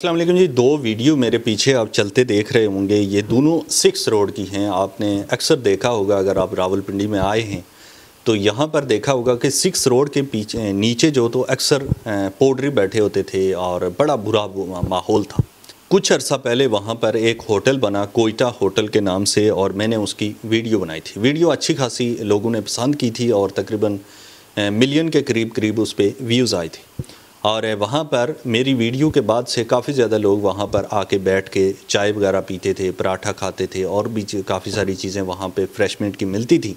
अस्सलाम वालेकुम जी। दो वीडियो मेरे पीछे आप चलते देख रहे होंगे, ये दोनों 6 रोड की हैं। आपने अक्सर देखा होगा, अगर आप रावलपिंडी में आए हैं तो यहाँ पर देखा होगा कि 6 रोड के पीछे नीचे जो तो अक्सर पोडरी बैठे होते थे और बड़ा बुरा माहौल था। कुछ अर्सा पहले वहाँ पर एक होटल बना, कोयटा होटल के नाम से, और मैंने उसकी वीडियो बनाई थी। वीडियो अच्छी खासी लोगों ने पसंद की थी और तकरीबन मिलियन के करीब उस पर व्यूज़ आए थे। और वहाँ पर मेरी वीडियो के बाद से काफ़ी ज़्यादा लोग वहाँ पर आके बैठ के चाय वगैरह पीते थे, पराठा खाते थे, और भी काफ़ी सारी चीज़ें वहाँ पे फ्रेशमेंट की मिलती थी,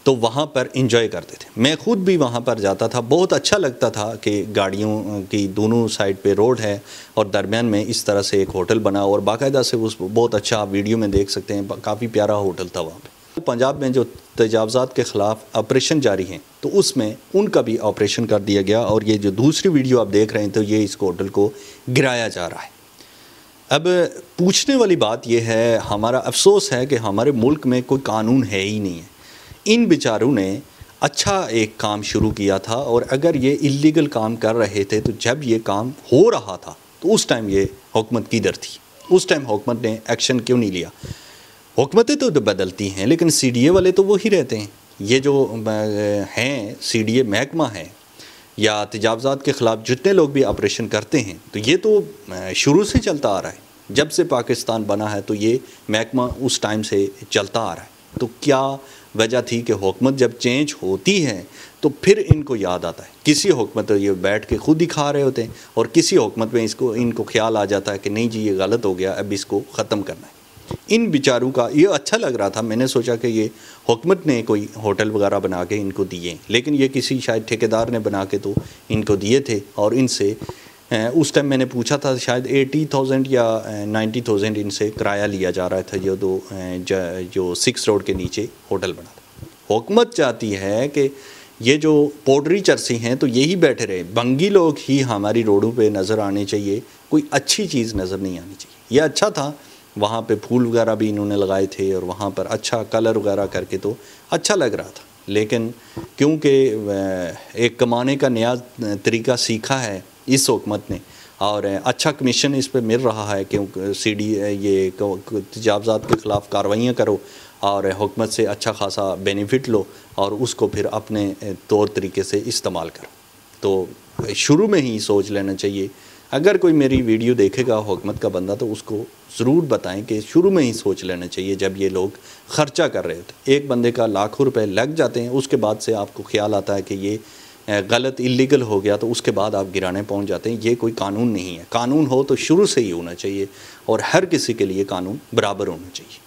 तो वहाँ पर इंजॉय करते थे। मैं ख़ुद भी वहाँ पर जाता था, बहुत अच्छा लगता था कि गाड़ियों की दोनों साइड पे रोड है और दरमियान में इस तरह से एक होटल बना, और बाकायदा से उस बहुत अच्छा आप वीडियो में देख सकते हैं, काफ़ी प्यारा होटल था वहाँ पर। पंजाब में जो तजावज़ात के ख़िलाफ़ ऑपरेशन जारी हैं, तो उसमें उनका भी ऑपरेशन कर दिया गया, और ये जो दूसरी वीडियो आप देख रहे हैं, तो ये इस होटल को गिराया जा रहा है। अब पूछने वाली बात यह है, हमारा अफसोस है कि हमारे मुल्क में कोई कानून है ही नहीं है। इन बेचारों ने अच्छा एक काम शुरू किया था, और अगर ये इल्लीगल काम कर रहे थे तो जब ये काम हो रहा था तो उस टाइम ये हुकूमत किधर थी? उस टाइम हुकूमत ने एक्शन क्यों नहीं लिया? हुकूमतें तो बदलती हैं, लेकिन सीडीए वाले तो वही रहते हैं। ये जो हैं सीडीए महकमा है या तजावज़ात के ख़िलाफ़ जितने लोग भी ऑपरेशन करते हैं, तो ये तो शुरू से चलता आ रहा है। जब से पाकिस्तान बना है तो ये महकमा उस टाइम से चलता आ रहा है। तो क्या वजह थी कि हुकूमत जब चेंज होती है तो फिर इनको याद आता है? किसी हुकूमत तो ये बैठ के खुद ही खा रहे होते हैं, और किसी हुकूमत में इनको ख्याल आ जाता है कि नहीं जी ये गलत हो गया, अब इसको ख़त्म करना है। इन बेचारों का ये अच्छा लग रहा था, मैंने सोचा कि ये हुकूमत ने कोई होटल वगैरह बना के इनको दिए, लेकिन ये किसी शायद ठेकेदार ने बना के तो इनको दिए थे, और इनसे उस टाइम मैंने पूछा था शायद 80,000 या 90,000 इनसे किराया लिया जा रहा था, जो 6 रोड के नीचे होटल बना था। हुकूमत चाहती है कि ये जो पोडरी चरसी हैं तो यही बैठे रहे, बंगी लोग ही हमारी रोडों पे नज़र आने चाहिए, कोई अच्छी चीज़ नज़र नहीं आनी चाहिए। ये अच्छा था, वहाँ पे फूल वगैरह भी इन्होंने लगाए थे, और वहाँ पर अच्छा कलर वगैरह करके तो अच्छा लग रहा था, लेकिन क्योंकि एक कमाने का नया तरीका सीखा है इस हुकूमत ने, और अच्छा कमीशन इस पे मिल रहा है, क्योंकि ये तजावज़ात के ख़िलाफ़ कार्रवाइयाँ करो और हुकूमत से अच्छा खासा बेनिफिट लो, और उसको फिर अपने तौर तरीके से इस्तेमाल करो। तो शुरू में ही सोच लेना चाहिए। अगर कोई मेरी वीडियो देखेगा हुकूमत का बंदा, तो उसको ज़रूर बताएं कि शुरू में ही सोच लेना चाहिए, जब ये लोग ख़र्चा कर रहे होते। एक बंदे का लाखों रुपए लग जाते हैं, उसके बाद से आपको ख्याल आता है कि ये गलत इल्लीगल हो गया, तो उसके बाद आप गिराने पहुंच जाते हैं। ये कोई कानून नहीं है। कानून हो तो शुरू से ही होना चाहिए, और हर किसी के लिए कानून बराबर होना चाहिए।